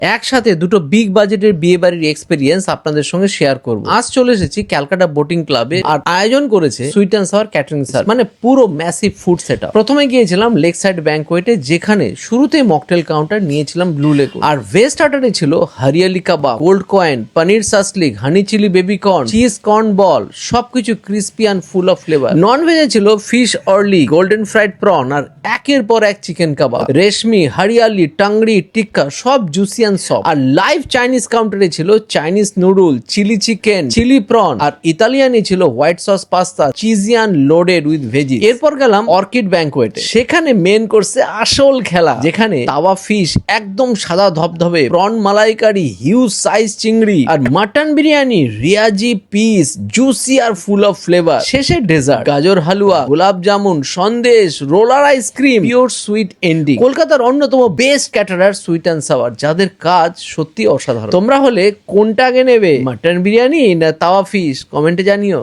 একসাথে দুটো বিগ বাজেটের বিয়ে বাড়ির এক্সপেরিয়েন্স আপনাদের সঙ্গে শেয়ার করব। আজ চলে এসেছি ক্যালকাটা বোটিং ক্লাবে, আর আয়োজন করেছে sweet and sour catering service, মানে পুরো ম্যাসিভ ফুড সেটআপ। প্রথমে গিয়েছিলাম লেক সাইড ব্যাংকোয়েটে, যেখানে শুরুতেই মকটেল কাউন্টার নিয়েছিলাম ব্লু লেক, আর ভেজ স্টার্টারে ছিল hariyali kebab, gold coin, paneer shashlik, honey chilli baby corn, cheese corn ball, সবকিছু crispy and full of flavour. Non ভেজে ছিল fish orly, golden fried prawn, আর একের পর এক চিকেন কাবাব, রেশমি, হরিয়ালি, টাংরি, টিক্কা, সব জুসি অ্যান্ড সফট। আর লাইভ চাইনিজ কাউন্টারে ছিল Chinese noodle, chilli chicken, chilli prawn, আর ইতালিয়ানে ছিল white sauce pasta, cheesy and loaded with veggie. এরপর গেলাম অর্কিড ব্যাংকোয়েটে, সেখানে মেন কোর্সে আসল খেলা, যেখানে তাওয়া ফিশ একদম সাদা ধবধবে, প্রন মালাইকারি, হিউজ সাইজ চিংড়ি, আর মাটন বিরিয়ানি, রিয়াজি পিস, জুসি আর ফুল অফ ফ্লেভার। শেষে dessert, gajar halwa, gulab jamun, sandesh, roller ice cream, pure sweet ending. কলকাতার অন্যতম best caterer Sweet and Sour, যাদের কাজ সত্যি অসাধারণ। তোমরা হলে কোনটা আগে নেবে, মাটন বিরিয়ানি না তাওয়া ফিশ? কমেন্টে জানিও।